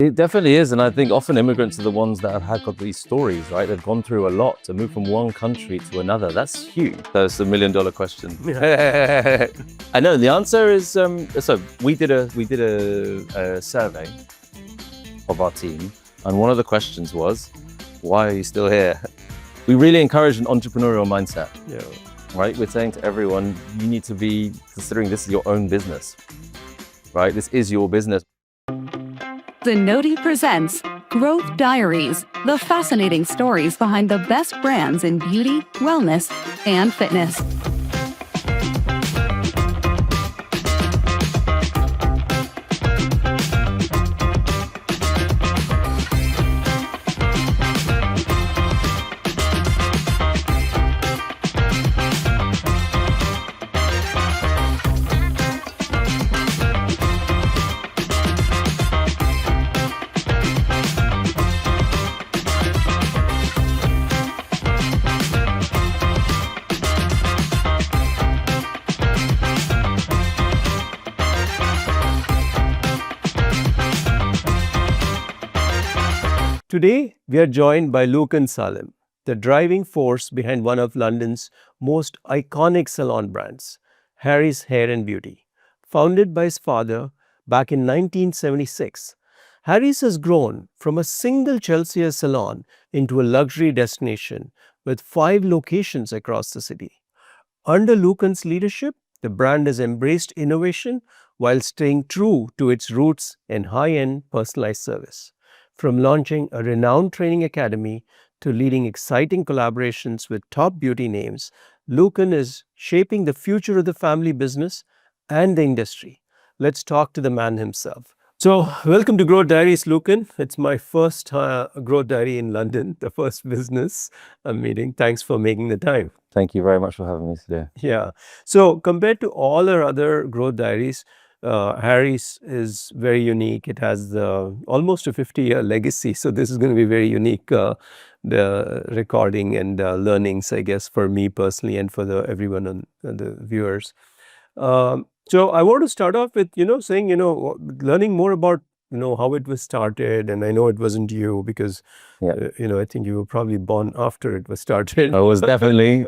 It definitely is, and I think often immigrants are the ones that have got these stories, right? They've gone through a lot to move from one country to another. That's huge. That's the million-dollar question. Yeah. I know the answer is so we did a survey of our team, and one of the questions was, "Why are you still here?" We really encourage an entrepreneurial mindset. Yeah. Right? We're saying to everyone, you need to be considering this is your own business, right? This is your business. Zenoti presents Growth Diaries, the fascinating stories behind the best brands in beauty, wellness, and fitness. Today, we are joined by Lucan Salem, the driving force behind one of London's most iconic salon brands, Harry's Hair and Beauty. Founded by his father back in 1976, Harry's has grown from a single Chelsea salon into a luxury destination with 5 locations across the city. Under Lucan's leadership, the brand has embraced innovation while staying true to its roots in high-end personalized service. From launching a renowned training academy to leading exciting collaborations with top beauty names, Lucan is shaping the future of the family business and the industry. Let's talk to the man himself. So, welcome to Growth Diaries, Lucan. It's my first Growth Diary in London, the first business meeting. Thanks for making the time. Thank you very much for having me today. Yeah. So, compared to all our other Growth Diaries, Harry's is very unique. It has almost a 50-year legacy. So this is going to be very unique, the recording and learnings, I guess, for me personally and for everyone and the viewers. So I want to start off with, saying, learning more about, how it was started. And I know it wasn't you because, I think you were probably born after it was started. I was definitely.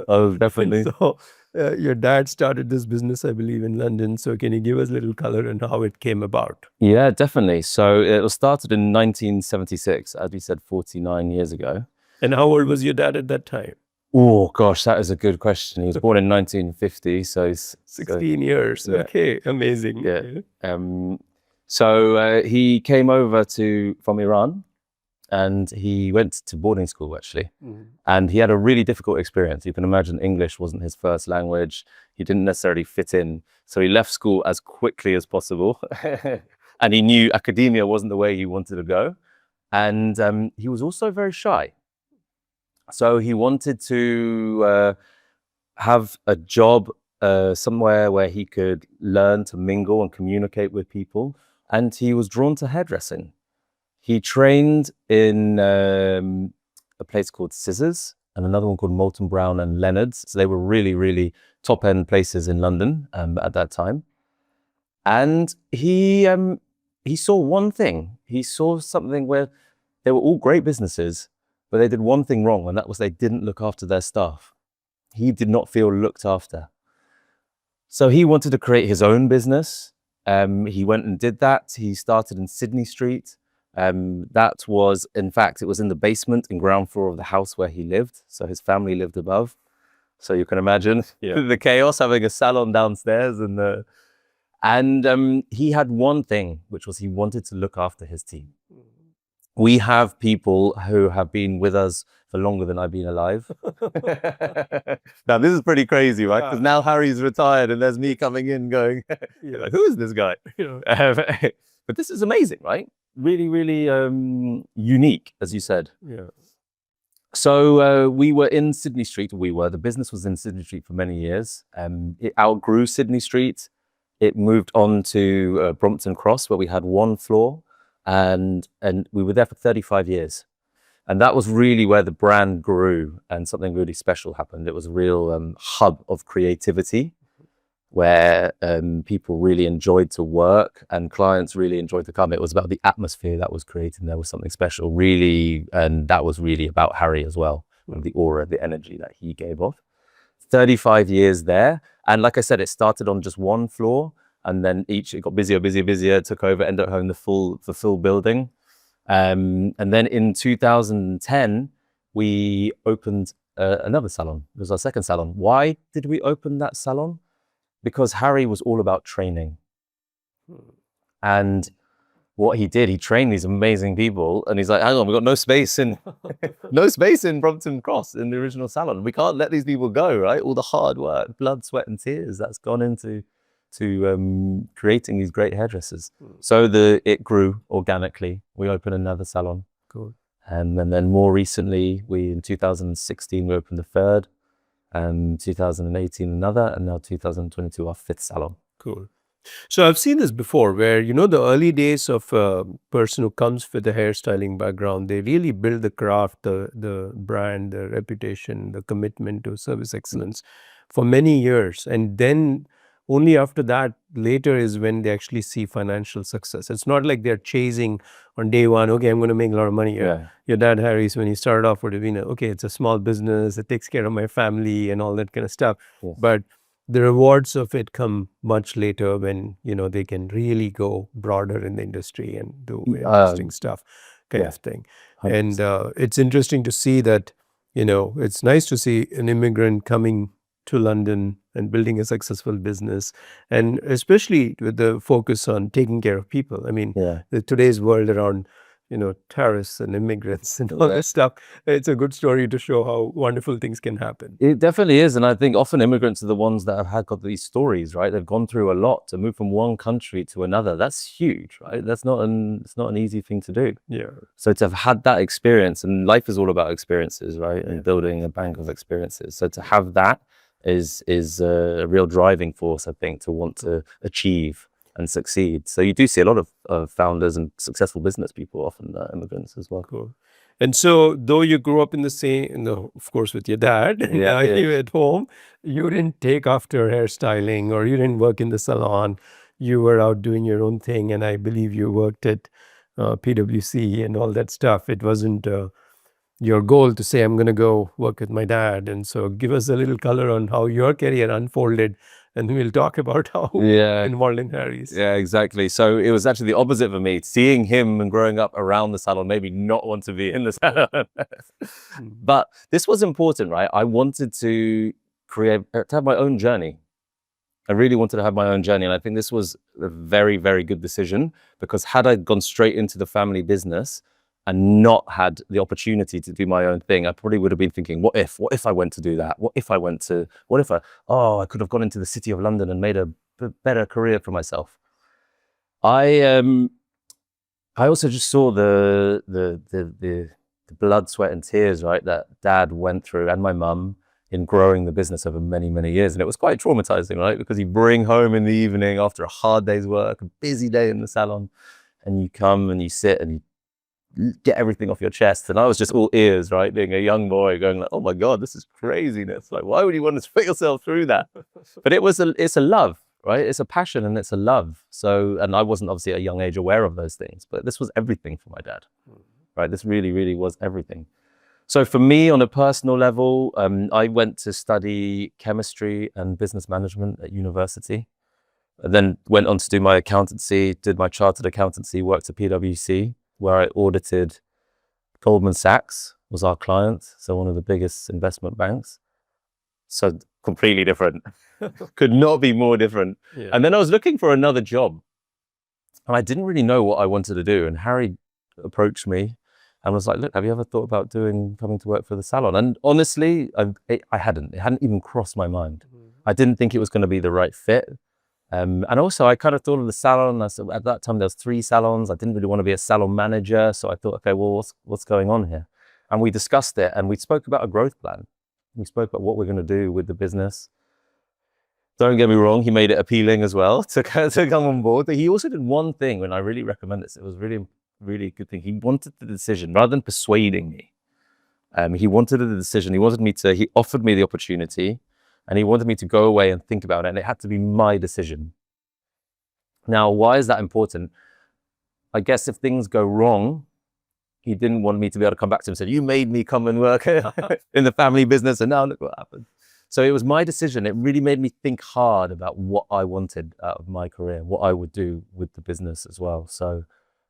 So, your dad started this business, I believe, in London. So can you give us a little color on how it came about? Yeah, definitely. So it was started in 1976, as we said, 49 years ago. And how old was your dad at that time? Oh, gosh, that is a good question. He was born in 1950, so he's 16 years. Yeah. Okay, amazing. Yeah. So he came over from Iran, and he went to boarding school, actually. Mhm. And he had a really difficult experience. You can imagine English wasn't his first language. He didn't necessarily fit in. So he left school as quickly as possible. And he knew academia wasn't the way he wanted to go. And he was also very shy. So he wanted to have a job somewhere where he could learn to mingle and communicate with people. And he was drawn to hairdressing. He trained in a place called Scissors and another one called Molton Brown and Leonard's. So they were really, really top-end places in London at that time. And he saw one thing. He saw something where they were all great businesses, but they did one thing wrong, and that was they didn't look after their staff. He did not feel looked after. So he wanted to create his own business. He went and did that. He started in Sydney Street. That was, in fact, it was in the basement and ground floor of the house where he lived. So his family lived above. So you can imagine the chaos, having a salon downstairs. And he had one thing, which was he wanted to look after his team. We have people who have been with us for longer than I've been alive. Now, this is pretty crazy, right? Because now Harry's retired and there's me coming in going, who is this guy? But this is amazing, right? Really, really unique, as you said. Yeah. So we were in Sydney Street. The business was in Sydney Street for many years. It outgrew Sydney Street. It moved on to Brompton Cross, where we had one floor. And we were there for 35 years. And that was really where the brand grew and something really special happened. It was a real hub of creativity. where people really enjoyed to work and clients really enjoyed to come. It was about the atmosphere that was created. There was something special, really, and that was really about Harry as well, and the aura, the energy that he gave off. 35 years there, and like I said, it started on just one floor, and then it got busier, took over, ended up having the full building. And then in 2010, we opened another salon. It was our second salon. Why did we open that salon? Because Harry was all about training. And what he did, he trained these amazing people, and he's like, hang on, we've got no space in Brompton Cross in the original salon. We can't let these people go, right? All the hard work, blood, sweat and tears that's gone into creating these great hairdressers. So it grew organically. We opened another salon. Cool. And then more recently, in 2016, we opened the third, and 2018 another, and now 2022 our fifth salon. Cool. So I've seen this before where, the early days of a person who comes with a hairstyling background, they really build the craft, the brand, the reputation, the commitment to service excellence for many years. And then only after that, later is when they actually see financial success. It's not like they're chasing on day one, okay, I'm going to make a lot of money here. Yeah. Your dad, Harry's, when he started off would have been, okay, it's a small business, it takes care of my family and all that kind of stuff. Yes. But the rewards of it come much later when, they can really go broader in the industry and do interesting stuff kind of thing. 100%. And it's interesting to see that, it's nice to see an immigrant coming to London and building a successful business, and especially with the focus on taking care of people. I mean, today's world around, terrorists and immigrants and all that stuff, it's a good story to show how wonderful things can happen. It definitely is. And I think often immigrants are the ones that have got these stories, right? They've gone through a lot to move from one country to another. That's huge, right? It's not an easy thing to do. Yeah. So to have had that experience, and life is all about experiences, right? And building a bank of experiences. So to have that is a real driving force, I think, to want to achieve and succeed. So you do see a lot of founders and successful business people, often immigrants as well. Cool. And so, though you grew up in the same, of course, with your dad, you were at home, you didn't take after hairstyling, or you didn't work in the salon. You were out doing your own thing, and I believe you worked at PwC and all that stuff. It wasn't your goal to say, I'm going to go work with my dad. And so give us a little color on how your career unfolded, and we'll talk about how involved in Harry's. Yeah, exactly. So it was actually the opposite for me. Seeing him and growing up around the salon made me not want to be in the salon. But this was important, right? I wanted to have my own journey. I really wanted to have my own journey. And I think this was a very, very good decision, because had I gone straight into the family business and not had the opportunity to do my own thing, I probably would have been thinking, what if I went to do that? What if I could have gone into the city of London and made a better career for myself. I also just saw the blood, sweat and tears, right, that Dad went through, and my mum, in growing the business over many, many years. And it was quite traumatizing, right? Because you bring home in the evening after a hard day's work, a busy day in the salon, and you come and you sit and you get everything off your chest. And I was just all ears, right? Being a young boy going like, oh my God, this is craziness. Like, why would you want to put yourself through that? But it's a love, right? It's a passion and it's a love. So, and I wasn't obviously at a young age aware of those things, but this was everything for my dad, right? This really, really was everything. So for me, on a personal level, I went to study chemistry and business management at university. And then went on to do my accountancy, did my chartered accountancy, worked at PwC, where I audited Goldman Sachs, was our client, so one of the biggest investment banks. So completely different. Could not be more different. Yeah. And then I was looking for another job, and I didn't really know what I wanted to do. And Harry approached me and was like, look, have you ever thought about coming to work for the salon? And honestly, it hadn't even crossed my mind. I didn't think it was going to be the right fit. And also I kind of thought of the salon. At that time there was 3 salons. I didn't really want to be a salon manager. So I thought, okay, well, what's going on here? And we discussed it, and we spoke about a growth plan. We spoke about what we're going to do with the business. Don't get me wrong, he made it appealing as well to come on board. But he also did one thing, and I really recommend this. It was really, really a good thing. He wanted the decision rather than persuading me. He wanted the decision. He offered me the opportunity. And he wanted me to go away and think about it, and it had to be my decision. Now, why is that important? I guess if things go wrong, he didn't want me to be able to come back to him and say, you made me come and work in the family business, and now look what happened. So it was my decision. It really made me think hard about what I wanted out of my career, what I would do with the business as well. So,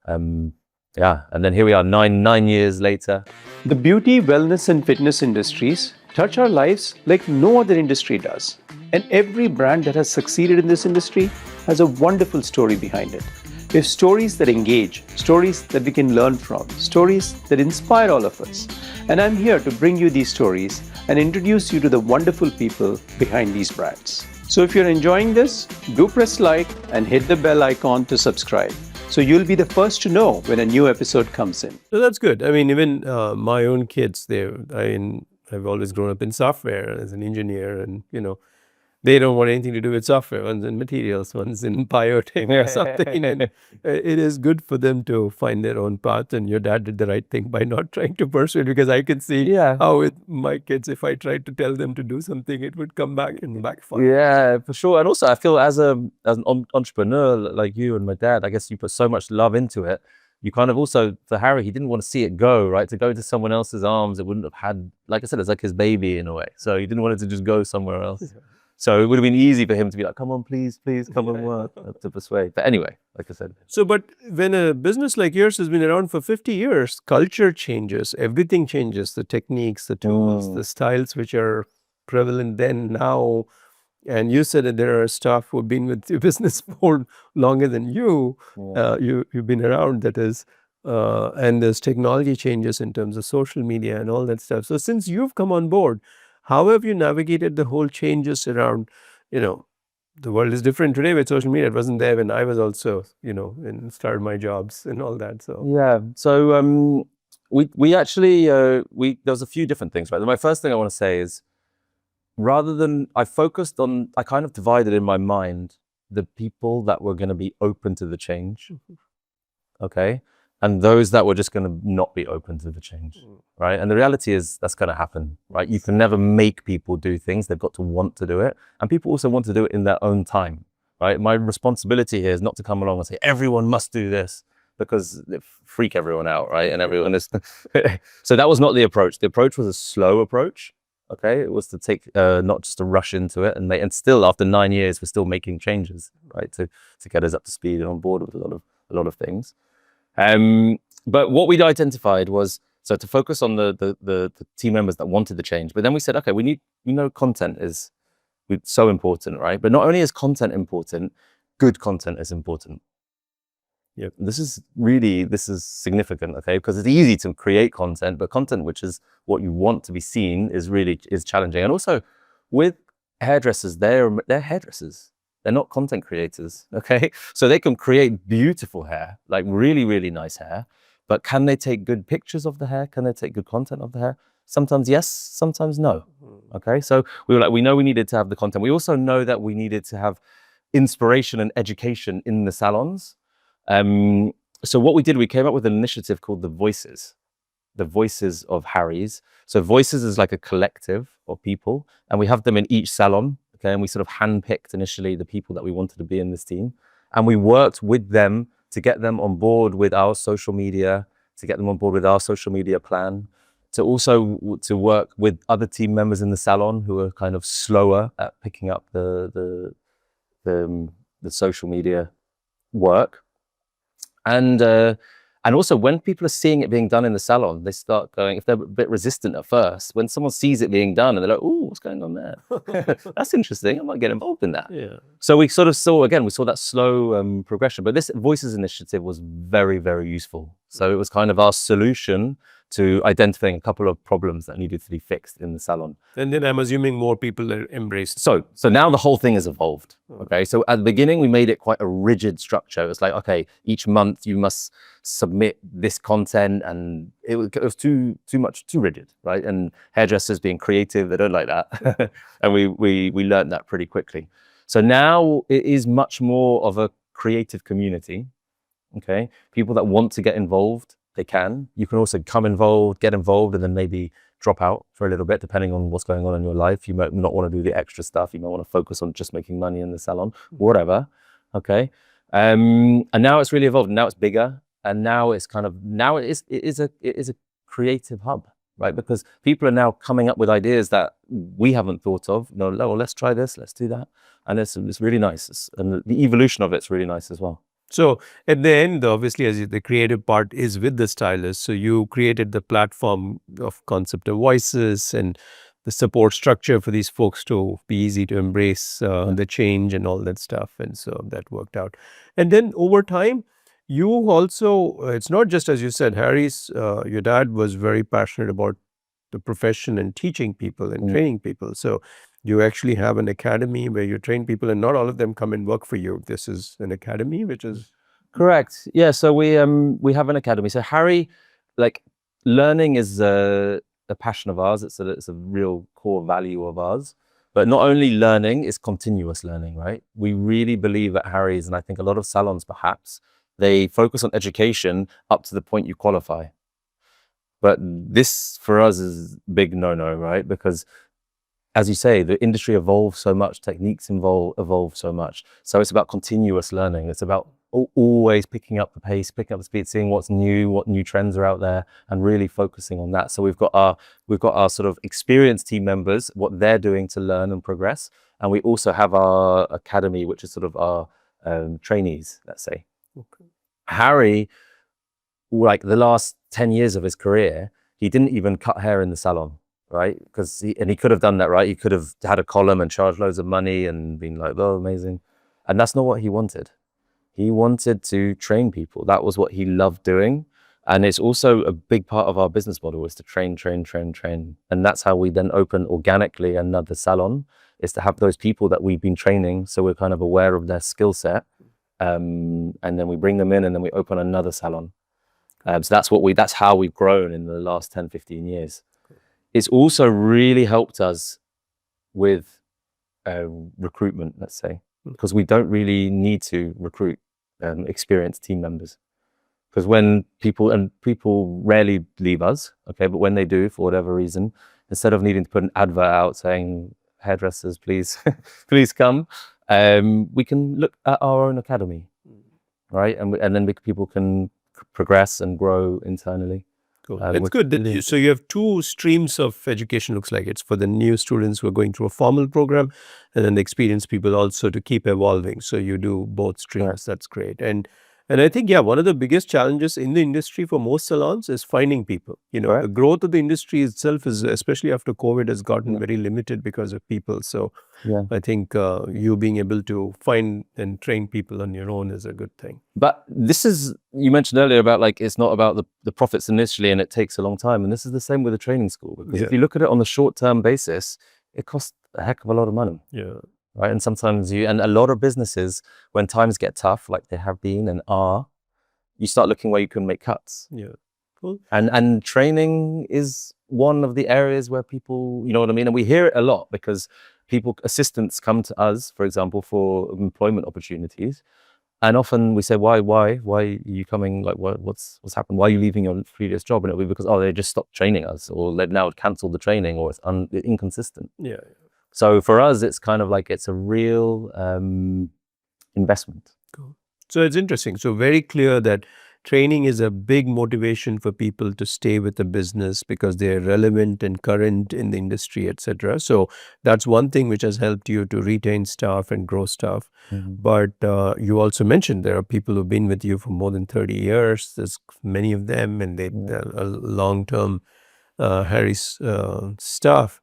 yeah, and then here we are, nine years later. The beauty, wellness, and fitness industries touch our lives like no other industry does. And every brand that has succeeded in this industry has a wonderful story behind it. We have stories that engage, stories that we can learn from, stories that inspire all of us. And I'm here to bring you these stories and introduce you to the wonderful people behind these brands. So if you're enjoying this, do press like and hit the bell icon to subscribe, so you'll be the first to know when a new episode comes in. So that's good. I mean, even my own kids, I've always grown up in software as an engineer, and they don't want anything to do with software. One's in materials, one's in biotic or something. And it is good for them to find their own path. And your dad did the right thing by not trying to pursue it, because I can see how with my kids, if I tried to tell them to do something, it would come back and backfire. Yeah, for sure. And also I feel as an entrepreneur like you and my dad, I guess you put so much love into it. You kind of also, for Harry, he didn't want to see it go, right? To go into someone else's arms, it wouldn't have had, like I said, it's like his baby in a way. So he didn't want it to just go somewhere else. Yeah. So it would have been easy for him to be like, come on, please, come and work, to persuade. But anyway, like I said. So, but when a business like yours has been around for 50 years, culture changes, everything changes, the techniques, the tools, the styles which are prevalent then, now. And you said that there are staff who've been with your business for longer than you. You've been around, that is. And there's technology changes in terms of social media and all that stuff. So since you've come on board, how have you navigated the whole changes around, the world is different today with social media. It wasn't there when I was also, and started my jobs and all that. So yeah, so we actually, there was a few different things, right? My first thing I want to say is, rather than, I kind of divided in my mind the people that were going to be open to the change, okay? And those that were just going to not be open to the change, right? And the reality is that's going to happen, right? You can never make people do things. They've got to want to do it. And people also want to do it in their own time, right? My responsibility here is not to come along and say, everyone must do this, because it freak everyone out, right? And everyone is, so that was not the approach. The approach was a slow approach, okay? It was to take, not just to rush into it. And still after 9 years, we're still making changes, right? To get us up to speed and on board with a lot of things. But what we'd identified was, so to focus on the team members that wanted the change, but then we said, okay, we need, content is so important, right? But not only is content important, good content is important. Yeah, this is significant, okay? Because it's easy to create content, but content which is what you want to be seen is challenging. And also with hairdressers, they're hairdressers. They're not content creators, okay? So they can create beautiful hair, like really, really nice hair, but can they take good pictures of the hair? Can they take good content of the hair? Sometimes yes, sometimes no, okay? So we were like, we know we needed to have the content. We also know that we needed to have inspiration and education in the salons. So what we did, we came up with an initiative called the Voices of Harry's. So Voices is like a collective of people, and we have them in each salon. Okay, and we sort of handpicked initially the people that we wanted to be in this team. And we worked with them to get them on board with our social media, to get them on board with our social media plan, to also to work with other team members in the salon who are kind of slower at picking up the social media work. And also when people are seeing it being done in the salon, they start going, if they're a bit resistant at first, when someone sees it being done and they're like, oh, what's going on there? That's interesting. I might get involved in that. Yeah. So we sort of saw that slow progression. But this Voices initiative was very, very useful. So it was kind of our solution to identifying a couple of problems that needed to be fixed in the salon. And then I'm assuming more people are embraced. So now the whole thing has evolved. Okay, so at the beginning we made it quite a rigid structure. It was like, okay, each month you must submit this content, and it was too rigid, right? And hairdressers being creative, they don't like that. And we learned that pretty quickly. So now it is much more of a creative community. Okay, people that want to get involved, they can. You can also get involved, and then maybe drop out for a little bit, depending on what's going on in your life. You might not want to do the extra stuff. You might want to focus on just making money in the salon, whatever. Okay. And now it's really evolved. Now it's bigger, and now it's kind of, now it is a creative hub, right? Because people are now coming up with ideas that we haven't thought of. No, well, let's try this, let's do that. And it's really nice. And the evolution of it's really nice as well. So at the end, obviously, the creative part is with the stylist. So you created the platform of concept of voices and the support structure for these folks to be easy to embrace the change and all that stuff. And so that worked out. And then over time, you also, it's not just as you said, Harry's, your dad was very passionate about the profession and teaching people and training people. So you actually have an academy where you train people, and not all of them come and work for you. This is an academy, which is correct. Yeah. So we have an academy. So Harry, like, learning is a passion of ours. It's a real core value of ours. But not only learning, is continuous learning, right? We really believe at Harry's, and I think a lot of salons perhaps, they focus on education up to the point you qualify. But this for us is big no-no, right? Because as you say, the industry evolves so much, techniques evolve so much. So it's about continuous learning. It's about always picking up the pace, picking up the speed, seeing what's new, what new trends are out there, and really focusing on that. So we've got our sort of experienced team members, what they're doing to learn and progress. And we also have our academy, which is sort of our trainees, let's say. okay. Harry, like the last 10 years of his career, he didn't even cut hair in the salon. Right? Because he could have done that, right? He could have had a column and charged loads of money and been like, oh, amazing. And that's not what he wanted. He wanted to train people. That was what he loved doing. And it's also a big part of our business model, is to train. And that's how we then open organically another salon, is to have those people that we've been training. So we're kind of aware of their skill set. And then we bring them in, and then we open another salon. So that's how we've grown in the last 10, 15 years. It's also really helped us with recruitment, let's say, because we don't really need to recruit experienced team members. Because when people rarely leave us, okay, but when they do, for whatever reason, instead of needing to put an advert out saying, hairdressers, please, please come, we can look at our own academy, right? And then people can progress and grow internally. Cool. That's good. So you have two streams of education, looks like. It's for the new students who are going through a formal program, and then the experienced people also to keep evolving. So you do both streams. Right. That's great. And I think, yeah, one of the biggest challenges in the industry for most salons is finding people. You know, right. The growth of the industry itself is, especially after COVID, has gotten very limited because of people. So I think you being able to find and train people on your own is a good thing. But this is, you mentioned earlier about, like, it's not about the profits initially, and it takes a long time. And this is the same with a training school. Because if you look at it on the short-term basis, it costs a heck of a lot of money. Yeah. Right. And sometimes and a lot of businesses, when times get tough, like they have been and are, you start looking where you can make cuts. Yeah. Cool. And training is one of the areas where people, you know what I mean? And we hear it a lot because assistants come to us, for example, for employment opportunities. And often we say, why are you coming? Like, what's happened? Why are you leaving your previous job? And it'll be because, they just stopped training us, or they've now canceled the training, or it's inconsistent. Yeah. So for us, it's kind of like, it's a real investment. Cool. So it's interesting. So very clear that training is a big motivation for people to stay with the business because they're relevant and current in the industry, etc. So that's one thing which has helped you to retain staff and grow staff. Mm-hmm. But you also mentioned there are people who've been with you for more than 30 years. There's many of them, and they're long-term Harry's staff.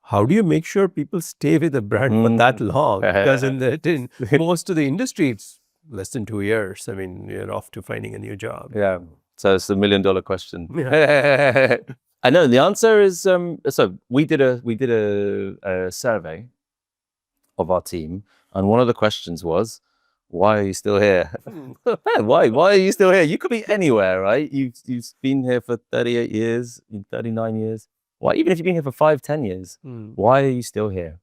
How do you make sure people stay with a brand for that long? Because in most of the industry, it's less than 2 years. I mean, you're off to finding a new job. Yeah. So it's $1 million question. I know the answer is, so we did a survey of our team, and one of the questions was, why are you still here? Why are you still here? You could be anywhere, right? You've been here for 38 years, 39 years. Why, even if you've been here for 5, 10 years, why are you still here?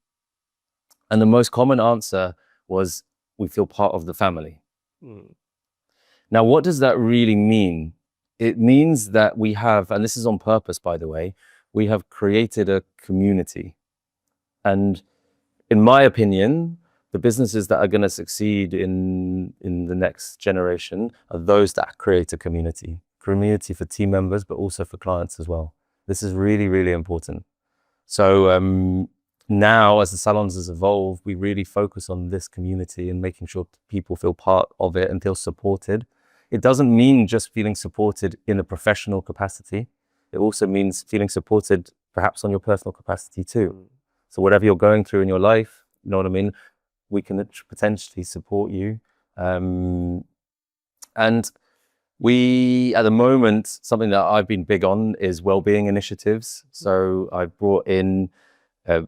And the most common answer was, we feel part of the family. Now, what does that really mean? It means that we have, and this is on purpose, by the way, we have created a community. And in my opinion, the businesses that are going to succeed in the next generation are those that create a community for team members, but also for clients as well. This is really, really important. So now, as the salons has evolved, we really focus on this community and making sure people feel part of it and feel supported. It doesn't mean just feeling supported in a professional capacity. It also means feeling supported perhaps on your personal capacity too. So whatever you're going through in your life, you know what I mean? We can potentially support you. And we, at the moment, something that I've been big on is well-being initiatives. So I've brought in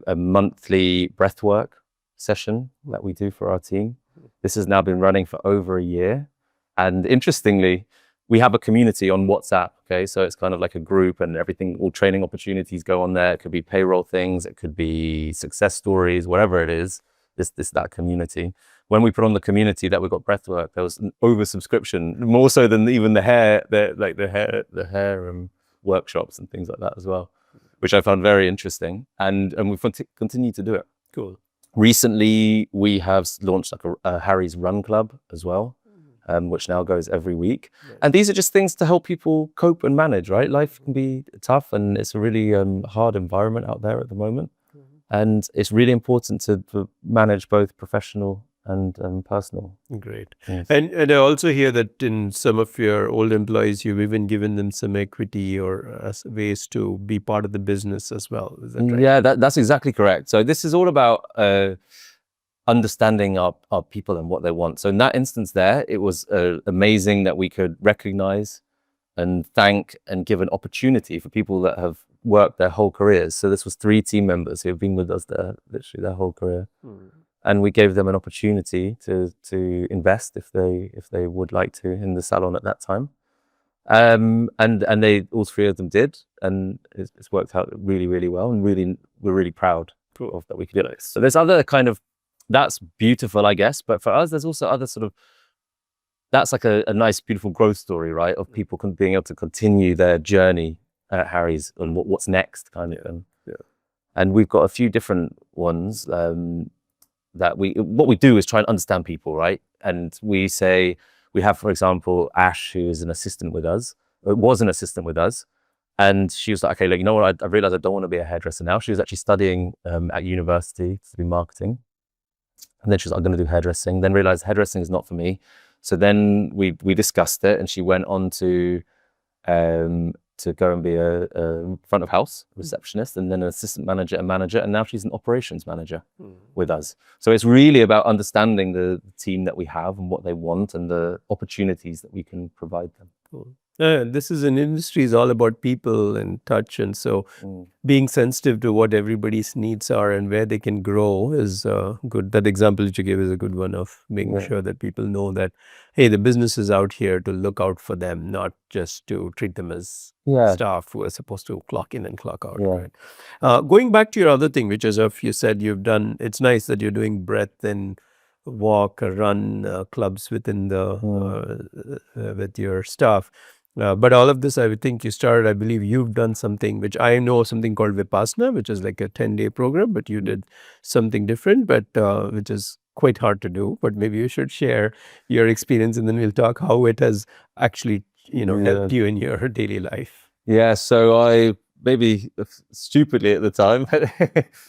a monthly breathwork session that we do for our team. This has now been running for over a year. And interestingly, we have a community on WhatsApp, okay? So it's kind of like a group and everything, all training opportunities go on there. It could be payroll things, it could be success stories, whatever it is, that community. When we put on the community that we got breathwork, there was an oversubscription, more so than even the hair workshops and things like that as well, which I found very interesting. And we've continued to do it. Cool. Recently, we have launched like a Harry's Run Club as well, which now goes every week. Right. And these are just things to help people cope and manage, right? Life can be tough and it's a really hard environment out there at the moment. And it's really important to manage both professional and personal. Great. Yes. And I also hear that in some of your old employees, you've even given them some equity or ways to be part of the business as well. Is that right? Yeah, that's exactly correct. So this is all about understanding our people and what they want. So in that instance there, it was amazing that we could recognize and thank and give an opportunity for people that have worked their whole careers. So this was 3 team members who have been with us literally their whole career. And we gave them an opportunity to invest if they would like to in the salon at that time. And they, all 3 of them did, and it's worked out really, really well, and we're really proud of that we could do it. So there's other kind of, that's beautiful, I guess, but for us, there's also other sort of, that's like a nice, beautiful growth story, right? Of people being able to continue their journey at Harry's and what's next kind of thing. Yeah. And we've got a few different ones that what we do is try and understand people, right? And we say, we have, for example, Ash, who is an assistant with us, was an assistant with us. And she was like, okay, look, you know what? I realized I don't want to be a hairdresser now. She was actually studying at university to do marketing. And then she was like, I'm going to do hairdressing. Then realized hairdressing is not for me. So then we discussed it, and she went on to go and be a front of house receptionist, and then an assistant manager and manager, and now she's an operations manager with us. So it's really about understanding the team that we have and what they want and the opportunities that we can provide them. Cool. This is an industry is all about people and touch, and so being sensitive to what everybody's needs are and where they can grow is good. That example that you gave is a good one of making sure that people know that, hey, the business is out here to look out for them, not just to treat them as staff who are supposed to clock in and clock out. Right? Going back to your other thing, which is if you said you've done, it's nice that you're doing breath and walk or run clubs within the with your staff. But all of this, I would think you started, I believe you've done something, which I know something called Vipassana, which is like a 10-day program, but you did something different, but which is quite hard to do. But maybe you should share your experience, and then we'll talk how it has actually, helped you in your daily life. Yeah, so I maybe stupidly at the time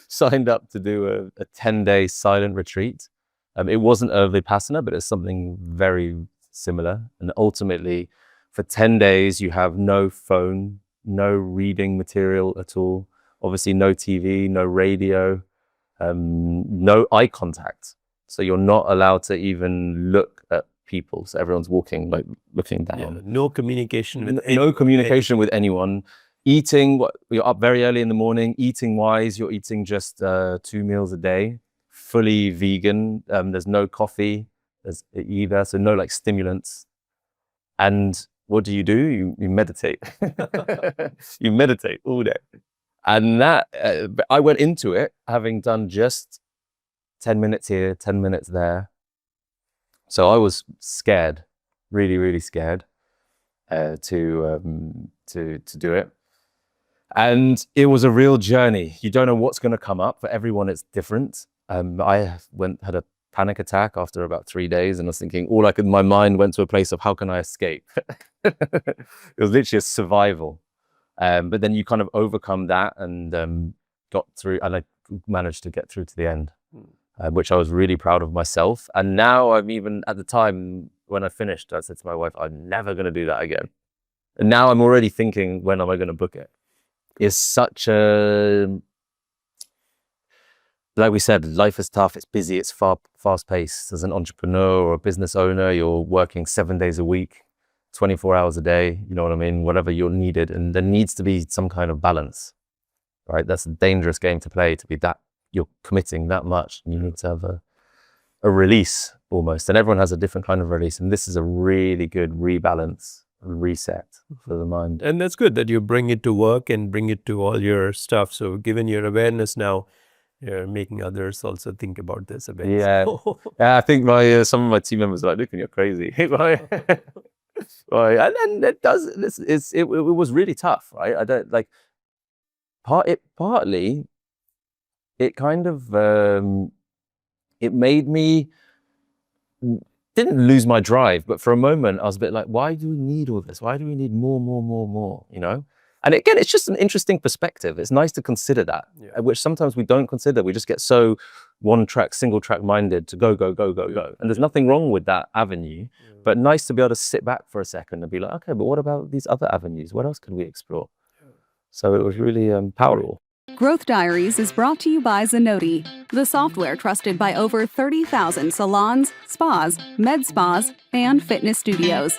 signed up to do a 10-day silent retreat. It wasn't a Vipassana, but it's something very similar. And ultimately, for 10 days, you have no phone, no reading material at all. Obviously, no TV, no radio, no eye contact. So you're not allowed to even look at people. So everyone's walking, like looking down. Yeah, no communication with no communication with anyone. Eating, you're up very early in the morning. Eating wise, you're eating just 2 meals a day, fully vegan. There's no coffee either, so no like stimulants. And what do? You meditate. You meditate all day. And that, I went into it having done just 10 minutes here, 10 minutes there. So I was scared, really, really scared to do it. And it was a real journey. You don't know what's going to come up. For everyone, it's different. I had a panic attack after about 3 days, and I was thinking my mind went to a place of how can I escape? It was literally a survival. But then you kind of overcome that and got through, and I managed to get through to the end, which I was really proud of myself. And now I'm even, at the time when I finished, I said to my wife, I'm never going to do that again. And now I'm already thinking, when am I going to book it? It's such a, like we said, life is tough, it's busy, it's fast paced. As an entrepreneur or a business owner, you're working 7 days a week, 24 hours a day, you know what I mean? Whatever you're needed. And there needs to be some kind of balance, right? That's a dangerous game to play, to be that, you're committing that much. And you need to have a release almost. And everyone has a different kind of release. And this is a really good rebalance, reset for the mind. And that's good that you bring it to work and bring it to all your stuff. So given your awareness now, you're making others also think about this a bit. Yeah, I think some of my team members are like, Lucan, you're crazy. Right. And it does. It was really tough, right? I don't like partly. It kind of it made me didn't lose my drive, but for a moment I was a bit like, why do we need all this? Why do we need more? You know. And again, it's just an interesting perspective. It's nice to consider that, which sometimes we don't consider. We just get so single track minded to go. And there's nothing wrong with that avenue, but nice to be able to sit back for a second and be like, okay, but what about these other avenues? What else can we explore? So it was really powerful. Growth Diaries is brought to you by Zenoti, the software trusted by over 30,000 salons, spas, med spas, and fitness studios.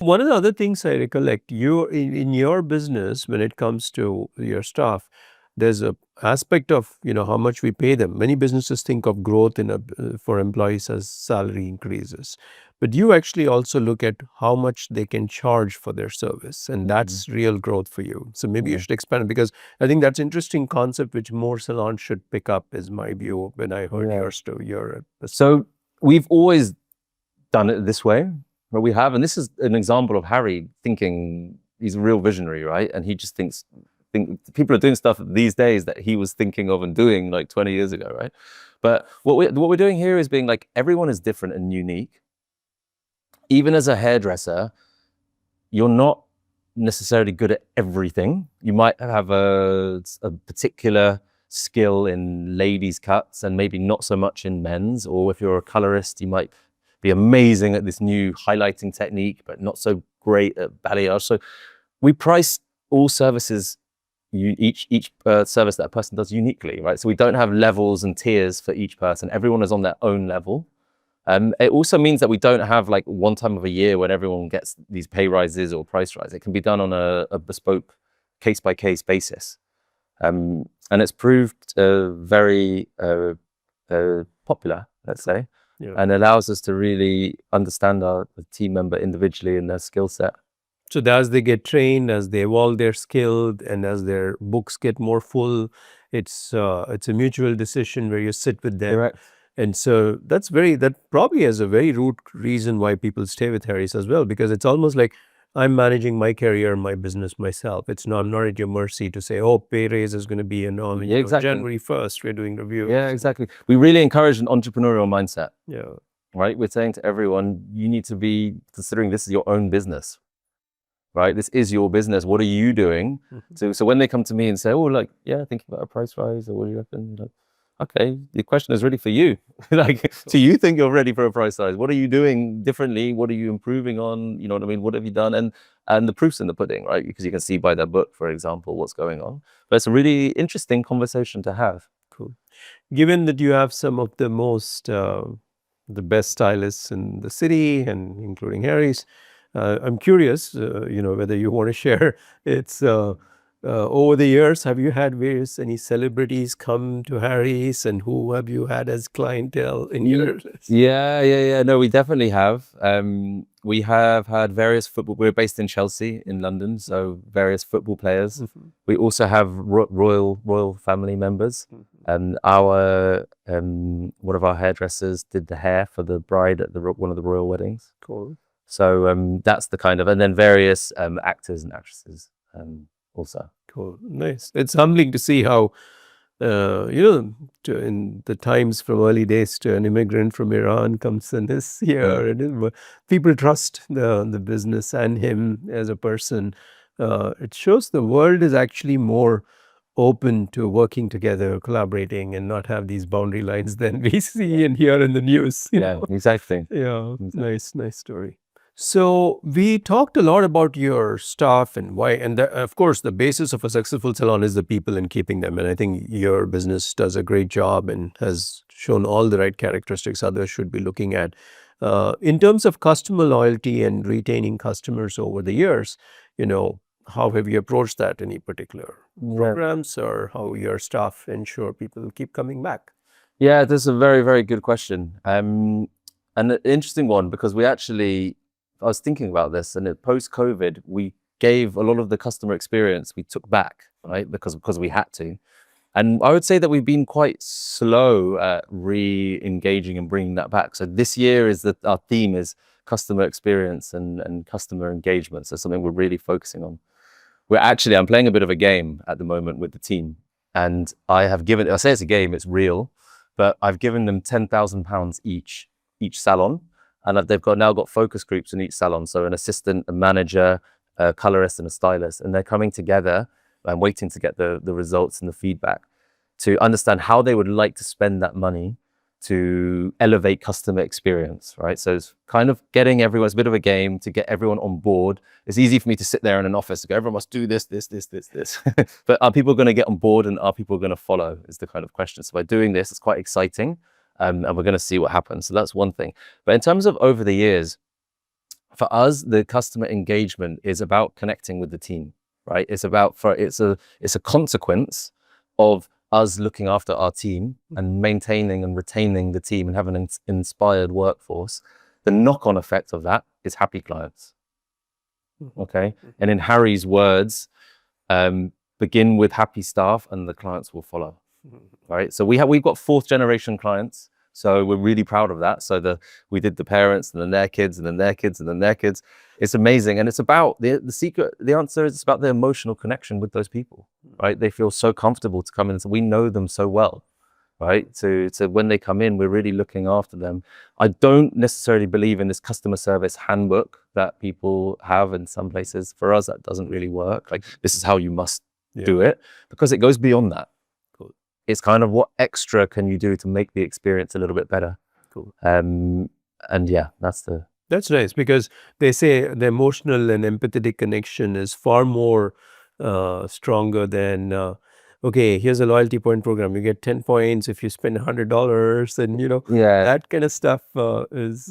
One of the other things I recollect, you in your business, when it comes to your staff, there's a aspect of, how much we pay them. Many businesses think of growth for employees as salary increases. But you actually also look at how much they can charge for their service. And that's real growth for you. So maybe you should expand, because I think that's an interesting concept which more salons should pick up, is my view when I heard your story. So we've always done it this way. But we have, and this is an example of Harry thinking. He's a real visionary, right? And he just thinks people are doing stuff these days that he was thinking of and doing like 20 years ago, right? But what we're doing here is being like, everyone is different and unique. Even as a hairdresser, you're not necessarily good at everything. You might have a particular skill in ladies' cuts and maybe not so much in men's. Or if you're a colorist, you might be amazing at this new highlighting technique, but not so great at balayage. So we price all services, each service that a person does uniquely, right? So we don't have levels and tiers for each person. Everyone is on their own level. It also means that we don't have like one time of a year when everyone gets these pay rises or price rise. It can be done on a bespoke case-by-case basis. And it's proved very popular, let's say. And allows us to really understand the team member individually and their skill set. So as they get trained, as they evolve their skill, and as their books get more full, it's a mutual decision where you sit with them. Correct. And so that probably is a very root reason why people stay with Harry's as well, because it's almost like I'm managing my career, my business myself. I'm not at your mercy to say, oh, pay raise is going to be exactly. January 1st, we're doing reviews. Yeah, exactly. We really encourage an entrepreneurial mindset. Yeah. Right? We're saying to everyone, you need to be considering this is your own business. Right? This is your business. What are you doing? So when they come to me and say, oh, like, yeah, thinking about a price rise, or what do you reckon? Like, okay, the question is really for you. Like, do you think you're ready for a price rise? What are you doing differently? What are you improving on? You know what I mean? What have you done? And the proof's in the pudding, right? Because you can see by their book, for example, what's going on. But it's a really interesting conversation to have. Cool. Given that you have some of the most, the best stylists in the city, and including Harry's, I'm curious, whether you want to share. It's over the years, have you had any celebrities come to Harry's, and who have you had as clientele in your list? Yeah. No, we definitely have. We have had various football. We're based in Chelsea, in London, so various football players. We also have royal family members. And one of our hairdressers did the hair for the bride at one of the royal weddings. Cool. So that's the kind of, and then various actors and actresses also. Cool. Nice. It's humbling to see how, in the times from early days to an immigrant from Iran comes in this here. And people trust the business and him as a person. It shows the world is actually more open to working together, collaborating, and not have these boundary lines than we see and hear in the news. Yeah, exactly. Yeah, nice story. So we talked a lot about your staff and why, and of course, the basis of a successful salon is the people and keeping them. And I think your business does a great job and has shown all the right characteristics others should be looking at. In terms of customer loyalty and retaining customers over the years, how have you approached that? Any particular programs or how your staff ensure people keep coming back? Yeah, that's a very, very good question. And an interesting one, because I was thinking about this, and post-COVID, we gave a lot of the customer experience we took back, right? Because we had to. And I would say that we've been quite slow at re-engaging and bringing that back. So this year our theme is customer experience and customer engagement. So something we're really focusing on. I'm playing a bit of a game at the moment with the team. And I say it's a game, it's real, but I've given them £10,000 each salon. And they've now got focus groups in each salon. So an assistant, a manager, a colorist, and a stylist. And they're coming together and waiting to get the results and the feedback to understand how they would like to spend that money to elevate customer experience, right? So it's kind of getting everyone, it's a bit of a game to get everyone on board. It's easy for me to sit there in an office and go, everyone must do this. But are people going to get on board and are people going to follow is the kind of question. So by doing this, it's quite exciting. And we're going to see what happens. So that's one thing. But in terms of over the years, for us, the customer engagement is about connecting with the team, right? It's a consequence of us looking after our team and maintaining and retaining the team and having an inspired workforce. The knock-on effect of that is happy clients. Okay. And in Harry's words, begin with happy staff and the clients will follow. Right. So we've got 4th generation clients. So we're really proud of that. So we did the parents and then their kids and then their kids and then their kids. It's amazing. And it's about the answer is it's about the emotional connection with those people, right? They feel so comfortable to come in. So we know them so well, right? So when they come in, we're really looking after them. I don't necessarily believe in this customer service handbook that people have in some places. For us, that doesn't really work. Like, this is how you must do it, because it goes beyond that. It's kind of what extra can you do to make the experience a little bit better. Cool. And yeah, that's nice, because they say the emotional and empathetic connection is far more stronger than okay, here's a loyalty point program. You get 10 points if you spend $100, and that kind of stuff is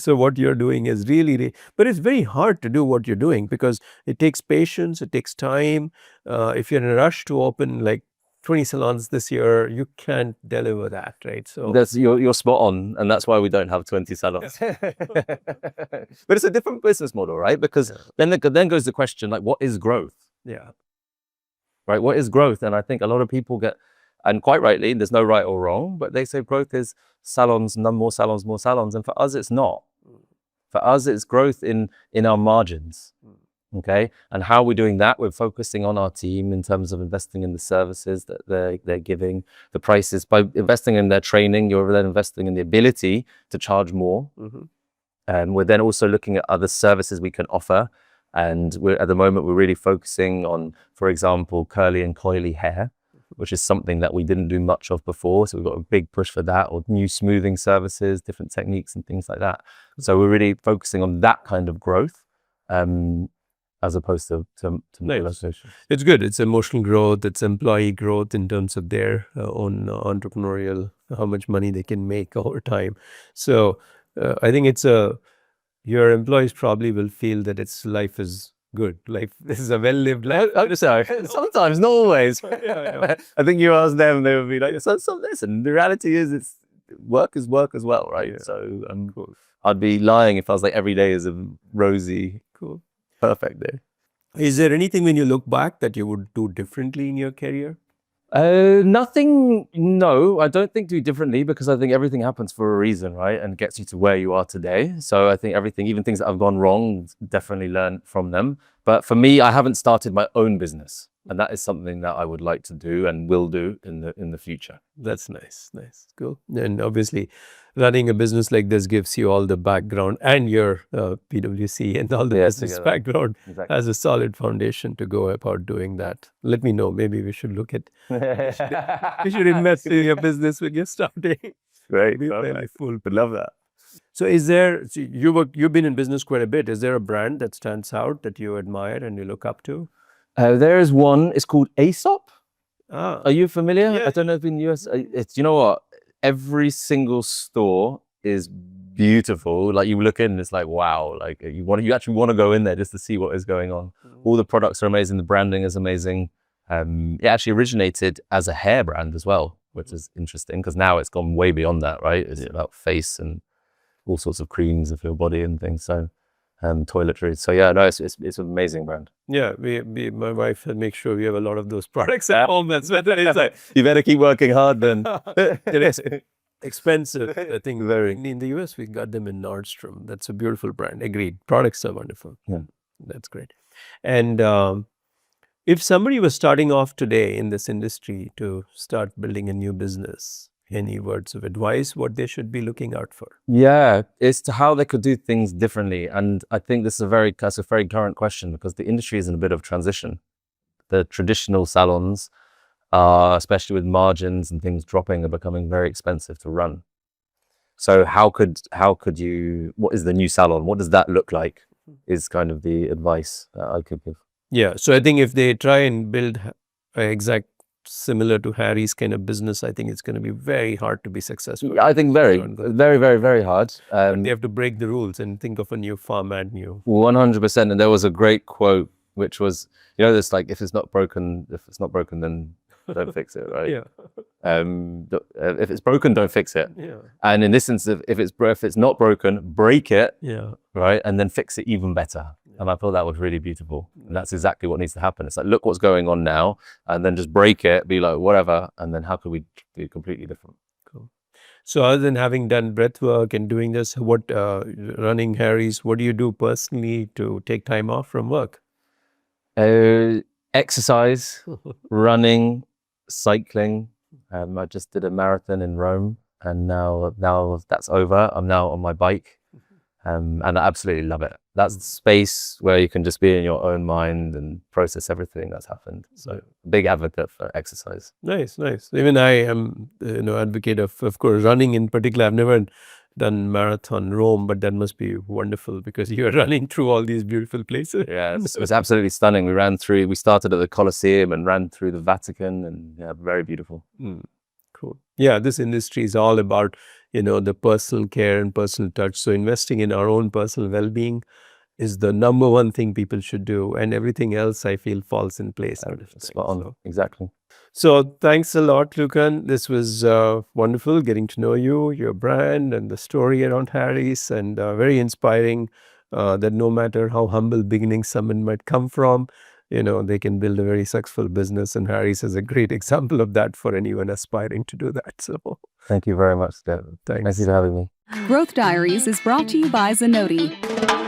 so what you're doing is really, but it's very hard to do what you're doing because it takes patience, it takes time. If you're in a rush to open like 20 salons this year, you can't deliver that, right? So you're spot on, and that's why we don't have 20 salons. But it's a different business model, right? Because then goes the question, like, what is growth? Yeah. Right, what is growth? And I think a lot of people get, and quite rightly, there's no right or wrong, but they say growth is salons, more salons, more salons. And for us, it's not. For us, it's growth in our margins. Okay, and how we're doing that, we're focusing on our team in terms of investing in the services that they're giving, the prices. By investing in their training, you're then investing in the ability to charge more. And we're then also looking at other services we can offer. And at the moment, we're really focusing on, for example, curly and coily hair, which is something that we didn't do much of before. So we've got a big push for that, or new smoothing services, different techniques and things like that. So we're really focusing on that kind of growth. As opposed to nice. It's good. It's emotional growth. It's employee growth in terms of their own entrepreneurial, how much money they can make over time. So I think your employees probably will feel that life is good. This is a well-lived life. Sometimes, not always. I think you ask them, they would be like, so listen, the reality is work is work as well, right? So cool. I'd be lying if I was like, every day is a rosy, cool, perfect day. Is there anything when you look back that you would do differently in your career? Nothing, no, I don't think do differently because I think everything happens for a reason, right? And gets you to where you are today. So I think everything, even things that have gone wrong, definitely learn from them. But for me, I haven't started my own business. And that is something that I would like to do and will do in the future. That's nice. Nice. Cool. And obviously, running a business like this gives you all the background and your PwC and all the business together. background Exactly. as a solid foundation to go about doing that. Let me know. Maybe we should look at, we should invest in your business when you're starting. Great. Be fairly full. Would love that. So is there, so you've been in business quite a bit. Is there a brand that stands out that you admire and you look up to? There is one, it's called Aesop. Ah, Are you familiar? Yeah. I don't know if in the US, it's, you know what? Every single store is beautiful. Like you look in and it's like, wow, like you actually want to go in there just to see what is going on. All the products are amazing. The branding is amazing. It actually originated as a hair brand as well, which is interesting because now it's gone way beyond that, right? It's about face and all sorts of creams for your body and things. So toiletries. So yeah, no, it's an amazing brand. yeah. My wife makes sure we have a lot of those products at home. That's what it's like. You better keep working hard then. It is expensive. I think in the US we got them in Nordstrom. That's a beautiful brand. Agreed. Products are wonderful. Yeah. That's great. And if somebody was starting off today in this industry to start building a new business, any words of advice, what they should be looking out for? Yeah, it's to how they could do things differently. And I think that's a very current question because the industry is in a bit of transition. The traditional salons, especially with margins and things dropping, are becoming very expensive to run. So how could you, what is the new salon? What does that look like is kind of the advice that I could give. Yeah. So I think if they try and build exact similar to Harry's kind of business, I think it's going to be very hard to be successful. I think very hard. They have to break the rules and think of a new format, 100%. And there was a great quote, which was, you know, this like, if it's not broken, then don't fix it, right? Yeah. If it's broken, don't fix it. Yeah. And in this instance, if it's not broken, break it, Yeah. right? And then fix it even better. And I thought that was really beautiful. And that's exactly what needs to happen. It's like, look what's going on now, and then just break it, be like, whatever. And then how could we do it completely different? Cool. So other than having done breath work and doing this, what running Harry's, what do you do personally to take time off from work? Exercise, running, cycling. I just did a marathon in Rome, and now that's over. I'm now on my bike. And I absolutely love it. That's the space where you can just be in your own mind and process everything that's happened. So big advocate for exercise. Nice, nice. Even I am, advocate of course, running in particular. I've never done marathon Rome, but that must be wonderful because you're running through all these beautiful places. Yeah, it was absolutely stunning. We started at the Colosseum and ran through the Vatican, and yeah, very beautiful. Cool. Yeah, this industry is all about, the personal care and personal touch. So investing in our own personal well-being is the number one thing people should do. And everything else, I feel, falls in place. Spot on. Exactly. So thanks a lot, Lucan. This was wonderful getting to know you, your brand, and the story around Harry's, and very inspiring that no matter how humble beginnings someone might come from, they can build a very successful business, and Harry's is a great example of that for anyone aspiring to do that. So thank you very much, Dev. Thanks. Thank you for having me. Growth Diaries is brought to you by Zenoti.